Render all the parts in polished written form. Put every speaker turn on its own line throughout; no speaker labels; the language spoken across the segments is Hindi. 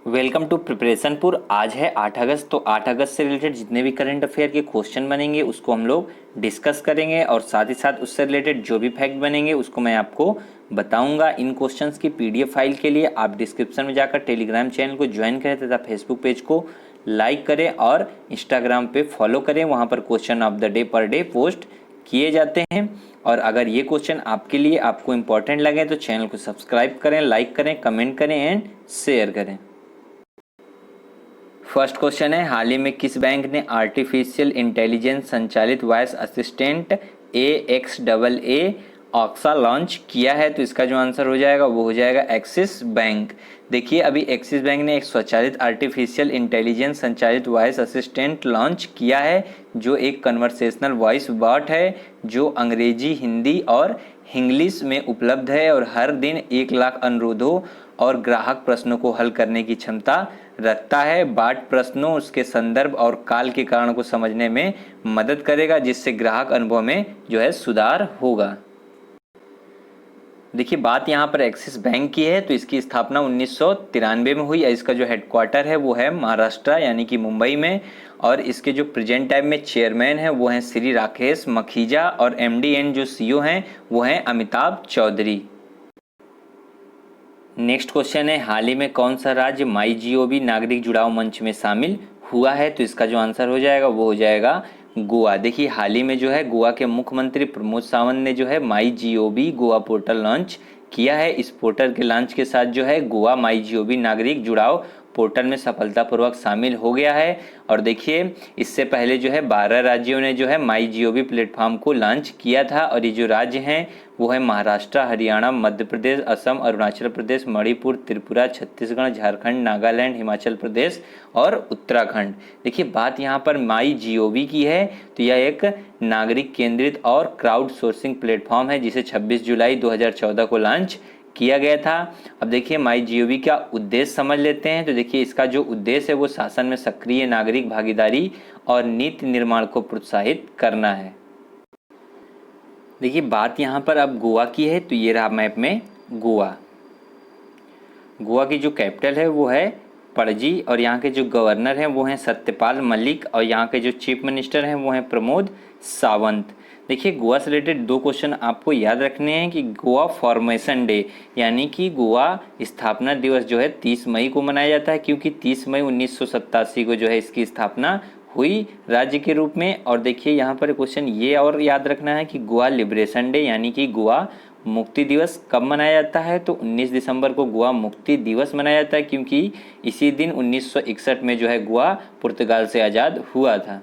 Welcome to प्रिपरेशनपुर। आज है 8 अगस्त। तो 8 अगस्त से रिलेटेड जितने भी करंट अफेयर के क्वेश्चन बनेंगे उसको हम लोग डिस्कस करेंगे और साथ ही साथ उससे रिलेटेड जो भी फैक्ट बनेंगे उसको मैं आपको बताऊंगा। इन क्वेश्चंस की पीडीएफ फाइल के लिए आप डिस्क्रिप्शन में जाकर टेलीग्राम चैनल को ज्वाइन करें तथा फेसबुक पेज को लाइक करें और इंस्टाग्राम पे फॉलो करें। वहाँ पर question of the day per day post किए जाते हैं। और अगर ये क्वेश्चन आपके लिए आपको इम्पोर्टेंट लगे तो चैनल को सब्सक्राइब करें, लाइक करें, कमेंट करें एंड शेयर करें। फर्स्ट क्वेश्चन है, हाल ही में किस बैंक ने आर्टिफिशियल इंटेलिजेंस संचालित वॉइस असिस्टेंट AXAA ऑक्सा लॉन्च किया है? तो इसका जो आंसर हो जाएगा वो हो जाएगा एक्सिस बैंक। देखिए अभी एक्सिस बैंक ने एक स्वचालित आर्टिफिशियल इंटेलिजेंस संचालित वॉइस असिस्टेंट लॉन्च किया है जो एक कन्वर्सेशनल वॉइस बॉट है जो अंग्रेजी, हिंदी और इंग्लिश में उपलब्ध है और हर दिन 1 लाख अनुरोधों और ग्राहक प्रश्नों को हल करने की क्षमता रखता है। बाट प्रश्नों, उसके संदर्भ और काल के कारण को समझने में मदद करेगा जिससे ग्राहक अनुभव में जो है सुधार होगा। देखिए बात यहाँ पर एक्सिस बैंक की है तो इसकी स्थापना 1993 में हुई। इसका जो हेडक्वार्टर है वो है महाराष्ट्र यानी कि मुंबई में और इसके जो प्रेजेंट टाइम में चेयरमैन है वो हैं श्री राकेश मखीजा और MD एंड जो CEO हैं वो हैं अमिताभ चौधरी। नेक्स्ट क्वेश्चन है, हाल ही में कौन सा राज्य MyGov नागरिक जुड़ाव मंच में शामिल हुआ है? तो इसका जो आंसर हो जाएगा वो हो जाएगा गोवा। देखिए हाल ही में जो है गोवा के मुख्यमंत्री प्रमोद सावंत ने जो है MyGov गोवा पोर्टल लॉन्च किया है। इस पोर्टल के लॉन्च के साथ जो है गोवा MyGov नागरिक जुड़ाव पोर्टल में सफलतापूर्वक शामिल हो गया है। और देखिए इससे पहले जो है 12 राज्यों ने जो है MyGov प्लेटफॉर्म को लॉन्च किया था और ये जो राज्य हैं वो है महाराष्ट्र, हरियाणा, मध्य प्रदेश, असम, अरुणाचल प्रदेश, मणिपुर, त्रिपुरा, छत्तीसगढ़, झारखंड, नागालैंड, हिमाचल प्रदेश और उत्तराखंड। देखिए बात यहाँ पर MyGov की है तो यह एक नागरिक केंद्रित और क्राउड सोर्सिंग प्लेटफॉर्म है जिसे 26 जुलाई 2014 को लॉन्च किया गया था। अब देखिए MyGov का उद्देश्य समझ लेते हैं। तो देखिए इसका जो उद्देश्य है वो शासन में सक्रिय नागरिक भागीदारी और नीति निर्माण को प्रोत्साहित करना है। देखिए बात यहाँ पर अब गोवा की है तो ये रहा मैप में गोवा। गोवा की जो कैपिटल है वो है पणजी और यहाँ के जो गवर्नर हैं वो हैं सत्यपाल मलिक और यहाँ के जो चीफ मिनिस्टर हैं वो हैं प्रमोद सावंत। देखिए गोवा से रिलेटेड 2 क्वेश्चन आपको याद रखने हैं कि गोवा फॉर्मेशन डे यानी कि गोवा स्थापना दिवस जो है 30 मई को मनाया जाता है क्योंकि 30 मई 1987 को जो है इसकी स्थापना हुई राज्य के रूप में। और देखिए यहाँ पर क्वेश्चन ये और याद रखना है कि गोवा लिबरेशन डे यानी कि गोवा मुक्ति दिवस कब मनाया जाता है? तो 19 दिसंबर को गोवा मुक्ति दिवस मनाया जाता है क्योंकि इसी दिन 1961 में जो है गोवा पुर्तगाल से आज़ाद हुआ था।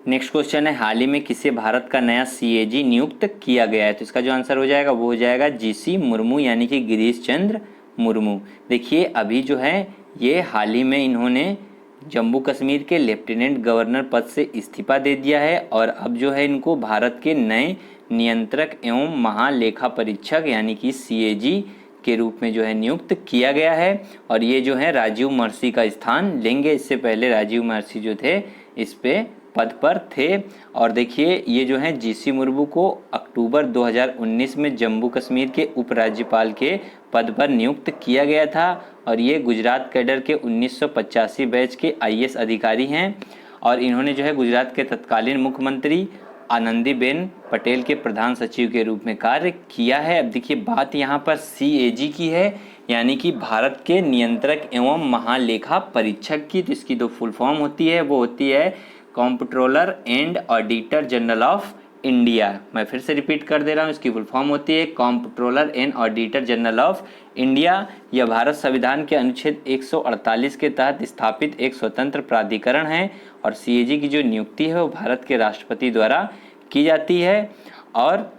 नेक्स्ट क्वेश्चन है, हाल ही में किसे भारत का नया CAG नियुक्त किया गया है? तो इसका जो आंसर हो जाएगा वो हो जाएगा GC मुर्मू यानी कि गिरीश चंद्र मुर्मू। देखिए अभी जो है ये हाल ही में इन्होंने जम्मू कश्मीर के लेफ्टिनेंट गवर्नर पद से इस्तीफा दे दिया है और अब जो है इनको भारत के नए नियंत्रक एवं महालेखा परीक्षक यानी कि CAG के रूप में जो है नियुक्त किया गया है और ये जो है राजीव महर्षि का स्थान लेंगे। इससे पहले राजीव महर्षि जो थे इस पे पद पर थे। और देखिए ये जो है GC मुर्मू को अक्टूबर 2019 में जम्मू कश्मीर के उपराज्यपाल के पद पर नियुक्त किया गया था और ये गुजरात कैडर के 1985 बैच के IAS अधिकारी हैं और इन्होंने जो है गुजरात के तत्कालीन मुख्यमंत्री आनंदीबेन पटेल के प्रधान सचिव के रूप में कार्य किया है। अब देखिए बात यहाँ पर CAG की है यानी कि भारत के नियंत्रक एवं महालेखा परीक्षक की। तो इसकी 2 फुल फॉर्म होती है, वो होती है comptroller and auditor general of India. मैं फिर से रिपीट कर दे रहा हूँ, इसकी फुल फॉर्म होती है comptroller and auditor general of India. यह भारत संविधान के अनुच्छेद 148 के तहत स्थापित एक स्वतंत्र प्राधिकरण है और CAG की जो नियुक्ति है वो भारत के राष्ट्रपति द्वारा की जाती है और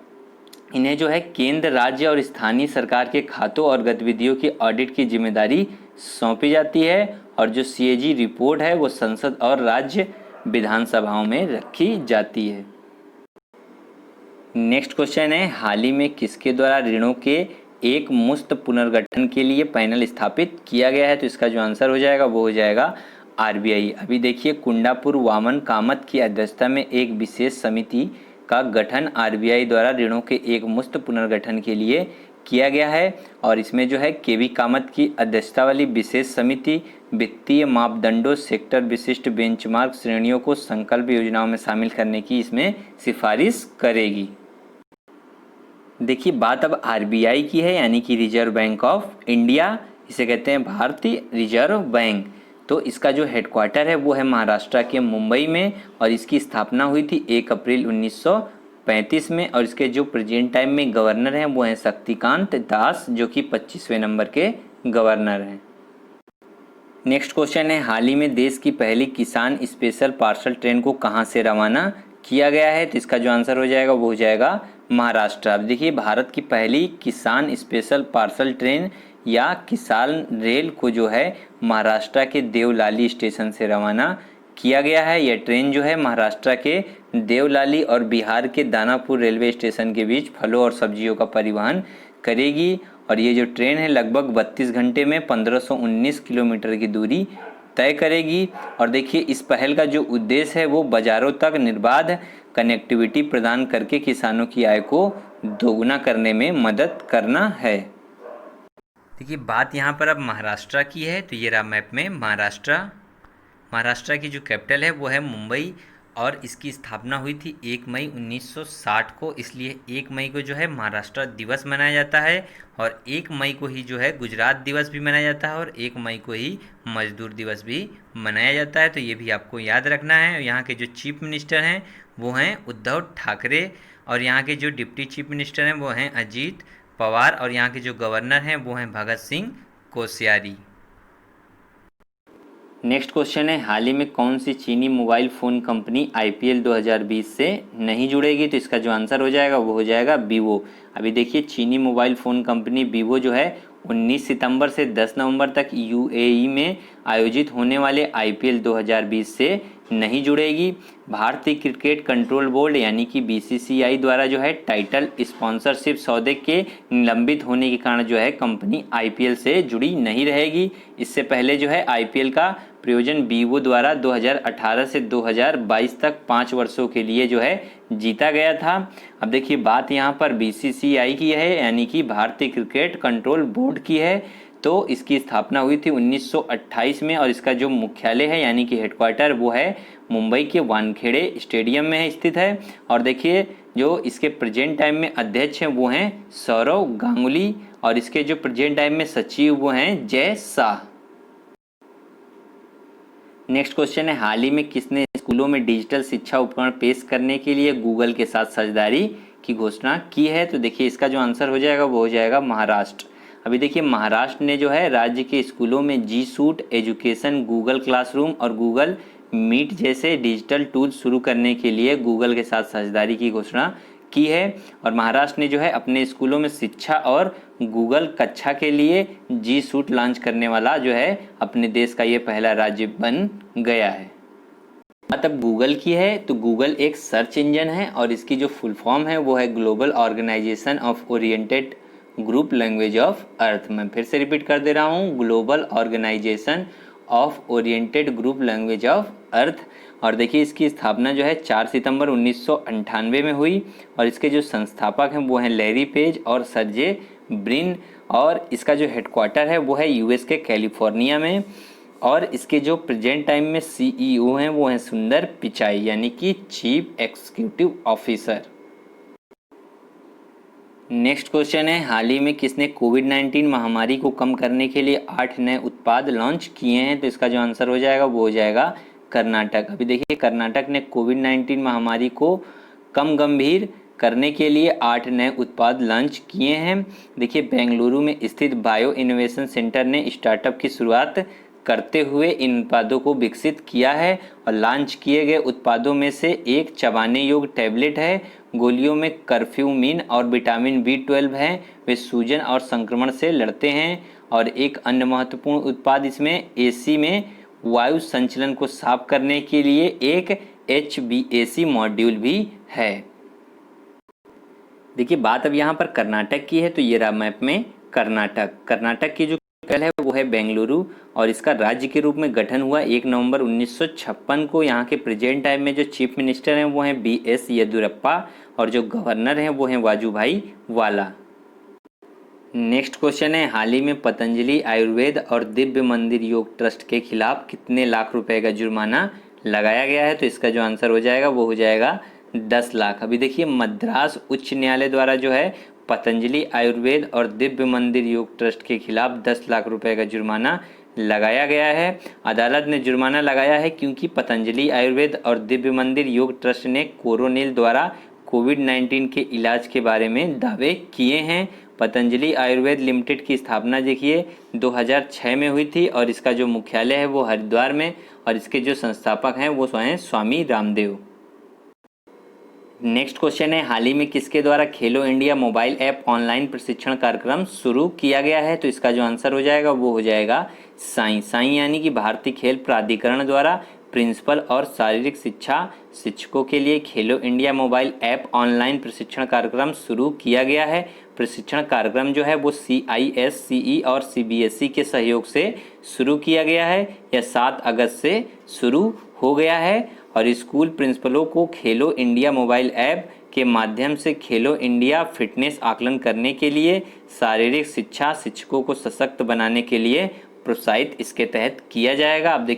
इन्हें जो है केंद्र, राज्य और स्थानीय सरकार के खातों और गतिविधियों की ऑडिट की जिम्मेदारी सौंपी जाती है और जो CAG रिपोर्ट है वो संसद और राज्य विधानसभाओं में रखी जाती है। नेक्स्ट क्वेश्चन है, हाल ही में किसके द्वारा ऋणों के एक मुश्त पुनर्गठन के लिए पैनल स्थापित किया गया है? तो इसका जो आंसर हो जाएगा वो हो जाएगा RBI। अभी देखिए कुंडापुर वामन कामत की अध्यक्षता में एक विशेष समिति का गठन RBI द्वारा ऋणों के एक मुश्त पुनर्गठन के लिए किया गया है। और इसमें जो है केवी कामत की अध्यक्षता वाली विशेष समिति वित्तीय मापदंडों, सेक्टर विशिष्ट बेंचमार्क श्रेणियों को संकल्प योजनाओं में शामिल करने की इसमें सिफारिश करेगी। देखिए बात अब आरबीआई की है, यानी कि रिजर्व बैंक ऑफ इंडिया, इसे कहते हैं भारतीय रिजर्व बैंक। तो इसका जो हेडक्वार्टर है वो है महाराष्ट्र के मुंबई में, और इसकी स्थापना हुई थी 1 अप्रैल 1935 में। और इसके जो प्रेजेंट टाइम में गवर्नर हैं वो हैं शक्तिकांत दास, जो कि 25वें नंबर के गवर्नर हैं। नेक्स्ट क्वेश्चन है, हाल ही में देश की पहली किसान स्पेशल पार्सल ट्रेन को कहाँ से रवाना किया गया है? तो इसका जो आंसर हो जाएगा वो हो जाएगा महाराष्ट्र। अब देखिए भारत की पहली किसान स्पेशल पार्सल ट्रेन या किसान रेल को जो है महाराष्ट्र के देवलाली स्टेशन से रवाना किया गया है। यह ट्रेन जो है महाराष्ट्र के देवलाली और बिहार के दानापुर रेलवे स्टेशन के बीच फलों और सब्जियों का परिवहन करेगी। और ये जो ट्रेन है लगभग 32 घंटे में 1519 किलोमीटर की दूरी तय करेगी। और देखिए इस पहल का जो उद्देश्य है वो बाज़ारों तक निर्बाध कनेक्टिविटी प्रदान करके किसानों की आय को दोगुना करने में मदद करना है। देखिए बात यहाँ पर अब महाराष्ट्र की है, तो ये रहा मैप में महाराष्ट्र की जो कैपिटल है वो है मुंबई, और इसकी स्थापना हुई थी 1 मई 1960 को। इसलिए 1 मई को जो है महाराष्ट्र दिवस मनाया जाता है, और 1 मई को ही जो है गुजरात दिवस भी मनाया जाता है, और 1 मई को ही मजदूर दिवस भी मनाया जाता है। तो ये भी आपको याद रखना है। यहाँ के जो चीफ मिनिस्टर हैं वो हैं उद्धव ठाकरे, और यहाँ के जो डिप्टी चीफ मिनिस्टर हैं वो हैं अजीत पवार, और यहाँ के जो गवर्नर हैं वो हैं भगत सिंह कोश्यारी। नेक्स्ट क्वेश्चन है, हाल ही में कौन सी चीनी मोबाइल फ़ोन कंपनी IPL 2020 से नहीं जुड़ेगी? तो इसका जो आंसर हो जाएगा वो हो जाएगा वीवो। अभी देखिए चीनी मोबाइल फ़ोन कंपनी वीवो जो है 19 सितंबर से 10 नवंबर तक UAE में आयोजित होने वाले IPL 2020 से नहीं जुड़ेगी। भारतीय क्रिकेट कंट्रोल बोर्ड यानी कि BCCI द्वारा जो है टाइटल स्पॉन्सरशिप सौदे के निलंबित होने के कारण जो है कंपनी IPL से जुड़ी नहीं रहेगी। इससे पहले जो है IPL का प्रयोजन वीवो द्वारा 2018 से 2022 तक 5 वर्षों के लिए जो है जीता गया था। अब देखिए बात यहाँ पर BCCI की है, यानी कि भारतीय क्रिकेट कंट्रोल बोर्ड की है। तो इसकी स्थापना हुई थी 1928 में, और इसका जो मुख्यालय है यानी कि हेडक्वार्टर वो है मुंबई के वानखेड़े स्टेडियम में स्थित है। और देखिए जो इसके प्रेजेंट टाइम में अध्यक्ष हैं वो हैं सौरव गांगुली, और इसके जो प्रेजेंट टाइम में सचिव वो हैं जय शाह। नेक्स्ट क्वेश्चन है, हाल ही में किसने स्कूलों में डिजिटल शिक्षा उपकरण पेश करने के लिए गूगल के साथ साझेदारी की घोषणा की है? तो देखिए इसका जो आंसर हो जाएगा वो हो जाएगा महाराष्ट्र। अभी देखिए महाराष्ट्र ने जो है राज्य के स्कूलों में जी सूट एजुकेशन, गूगल क्लासरूम और गूगल मीट जैसे डिजिटल टूल शुरू करने के लिए गूगल के साथ साझेदारी की घोषणा की है। और महाराष्ट्र ने जो है अपने स्कूलों में शिक्षा और गूगल कक्षा के लिए जी सूट लॉन्च करने वाला जो है अपने देश का ये पहला राज्य बन गया है। बात अब गूगल की है, तो गूगल एक सर्च इंजन है, और इसकी जो फुल फॉर्म है वो है global organisation of oriented group language of earth. मैं फिर से रिपीट कर दे रहा हूँ, global organisation of oriented group language of earth. और देखिए इसकी स्थापना जो है 4 सितंबर 1998 में हुई, और इसके जो संस्थापक हैं वो हैं लैरी पेज और सर्जे ब्रिन, और इसका जो हेडक्वार्टर है वो है US के कैलिफोर्निया में। और इसके जो प्रेजेंट टाइम में CEO हैं वो हैं सुंदर पिचाई, यानी कि chief executive officer. Next question है, हाल ही में किसने कोविड-19 महामारी को कम करने के लिए 8 नए उत्पाद लॉन्च किए हैं? तो इसका जो आंसर हो जाएगा वो हो जाएगा कर्नाटक। अभी देखिए कर्नाटक ने कोविड-19 महामारी को कम गंभीर करने के लिए 8 नए उत्पाद लॉन्च किए हैं। देखिए बेंगलुरु में स्थित बायो इनोवेशन सेंटर ने स्टार्टअप की शुरुआत करते हुए इन उत्पादों को विकसित किया है, और लॉन्च किए गए उत्पादों में से एक चबाने योग्य टैबलेट है। गोलियों में कर्फ्यूमिन और विटामिन B12 हैं, वे सूजन और संक्रमण से लड़ते हैं। और एक अन्य महत्वपूर्ण उत्पाद इसमें AC में वायु संचलन को साफ करने के लिए एक HVAC मॉड्यूल भी है। देखिए बात अब यहाँ पर कर्नाटक की है, तो ये रहा मैप में कर्नाटक की जो कैपिटल है वो है बेंगलुरु, और इसका राज्य के रूप में गठन हुआ 1 नवंबर 1956 को। यहाँ के प्रेजेंट टाइम में जो चीफ मिनिस्टर हैं वो हैं BS येदियुरप्पा, और जो गवर्नर हैं वो हैं वाजुभाई वाला। नेक्स्ट क्वेश्चन है, हाल ही में पतंजलि आयुर्वेद और दिव्य मंदिर योग ट्रस्ट के खिलाफ कितने लाख रुपए का जुर्माना लगाया गया है? तो इसका जो आंसर हो जाएगा वो हो जाएगा 10 लाख। अभी देखिए मद्रास उच्च न्यायालय द्वारा जो है पतंजलि आयुर्वेद और दिव्य मंदिर योग ट्रस्ट के खिलाफ 10 लाख रुपए का जुर्माना लगाया गया है। अदालत ने जुर्माना लगाया है क्योंकि पतंजलि आयुर्वेद और दिव्य मंदिर योग ट्रस्ट ने कोरोनिल द्वारा कोविड-19 के इलाज के बारे में दावे किए हैं। पतंजलि आयुर्वेद लिमिटेड की स्थापना देखिए 2006 में हुई थी और इसका जो मुख्यालय है वो हरिद्वार में, और इसके जो संस्थापक हैं वो हैं स्वामी रामदेव। नेक्स्ट क्वेश्चन है, हाल ही में किसके द्वारा खेलो इंडिया मोबाइल ऐप ऑनलाइन प्रशिक्षण कार्यक्रम शुरू किया गया है? तो इसका जो आंसर हो जाएगा वो हो जाएगा साई यानी कि भारतीय खेल प्राधिकरण द्वारा प्रिंसिपल और शारीरिक शिक्षा शिक्षकों के लिए खेलो इंडिया मोबाइल ऐप ऑनलाइन प्रशिक्षण कार्यक्रम शुरू किया गया है। प्रशिक्षण कार्यक्रम जो है वो CISCE और CBSE के सहयोग से शुरू किया गया है। यह 7 अगस्त से शुरू हो गया है और स्कूल प्रिंसिपलों को खेलो इंडिया मोबाइल ऐप के माध्यम से खेलो इंडिया फिटनेस आकलन करने के लिए शारीरिक शिक्षा शिक्षकों को सशक्त बनाने के लिए प्रोत्साहित इसके तहत किया जाएगा। अब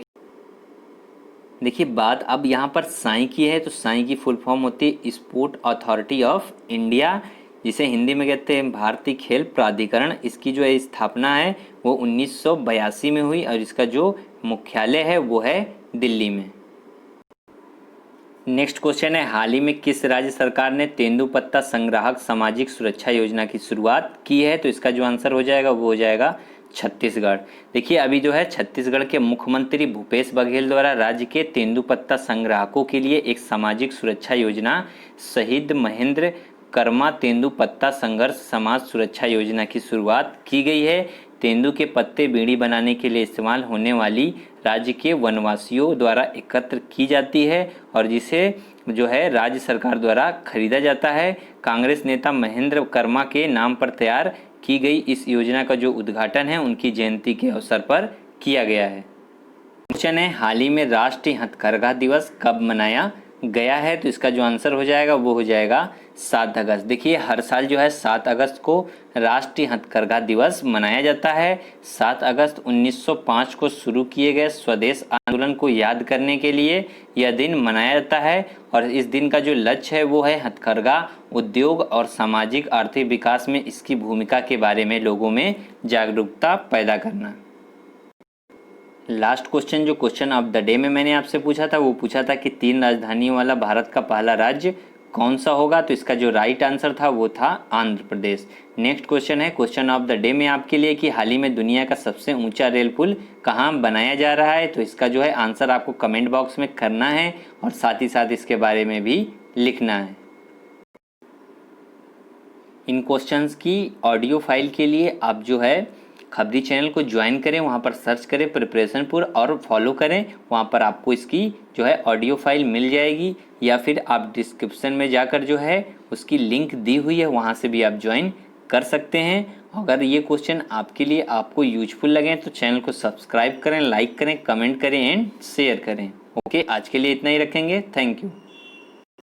देखिए बात अब यहाँ पर साई की है, तो साई की फुल फॉर्म होती है स्पोर्ट अथॉरिटी ऑफ इंडिया, जिसे हिंदी में कहते हैं भारतीय खेल प्राधिकरण। इसकी जो है स्थापना है वो 1982 में हुई और इसका जो मुख्यालय है वो है दिल्ली में। नेक्स्ट क्वेश्चन है, हाल ही में किस राज्य सरकार ने तेंदुपत्ता संग्राहक सामाजिक सुरक्षा योजना की शुरुआत की है? तो इसका जो आंसर हो जाएगा वो हो जाएगा छत्तीसगढ़। देखिए अभी जो है छत्तीसगढ़ के मुख्यमंत्री भूपेश बघेल द्वारा राज्य के तेंदुपत्ता संग्राहकों के लिए एक सामाजिक सुरक्षा योजना शहीद महेंद्र कर्मा तेंदुपत्ता संघर्ष समाज सुरक्षा योजना की शुरुआत की गई है। तेंदु के पत्ते बीड़ी बनाने के लिए इस्तेमाल होने वाली राज्य के वनवासियों द्वारा एकत्र की जाती है और जिसे जो है राज्य सरकार द्वारा खरीदा जाता है। कांग्रेस नेता महेंद्र कर्मा के नाम पर तैयार की गई इस योजना का जो उद्घाटन है उनकी जयंती के अवसर पर किया गया है। क्वेश्चन है, हाल ही में राष्ट्रीय हथकरघा दिवस कब मनाया गया है? तो इसका जो आंसर हो जाएगा वो हो जाएगा 7 अगस्त। देखिए हर साल जो है 7 अगस्त को राष्ट्रीय हथकरघा दिवस मनाया जाता है। 7 अगस्त 1905 को शुरू किए गए स्वदेश आंदोलन को याद करने के लिए यह दिन मनाया जाता है और इस दिन का जो लक्ष्य है वो है हथकरघा उद्योग और सामाजिक आर्थिक विकास में इसकी भूमिका के बारे में लोगों में जागरूकता पैदा करना। लास्ट क्वेश्चन जो क्वेश्चन ऑफ द डे में मैंने आपसे पूछा था वो पूछा था कि 3 राजधानियों वाला भारत का पहला राज्य कौन सा होगा? तो इसका जो राइट आंसर था वो था आंध्र प्रदेश। नेक्स्ट क्वेश्चन है क्वेश्चन ऑफ द डे में आपके लिए कि हाल ही में दुनिया का सबसे ऊंचा रेल पुल कहाँ बनाया जा रहा है? तो इसका जो है आंसर आपको कमेंट बॉक्स में करना है और साथ ही साथ इसके बारे में भी लिखना है। इन क्वेश्चंस की ऑडियो फाइल के लिए आप जो है खबरी चैनल को ज्वाइन करें, वहाँ पर सर्च करें प्रिपरेशनपुर और फॉलो करें। वहाँ पर आपको इसकी जो है ऑडियो फाइल मिल जाएगी या फिर आप डिस्क्रिप्शन में जाकर जो है उसकी लिंक दी हुई है वहाँ से भी आप ज्वाइन कर सकते हैं। अगर ये क्वेश्चन आपके लिए आपको यूजफुल लगे तो चैनल को सब्सक्राइब करें, लाइक करें, कमेंट करें एंड शेयर करें। ओके, आज के लिए इतना ही रखेंगे। Thank you.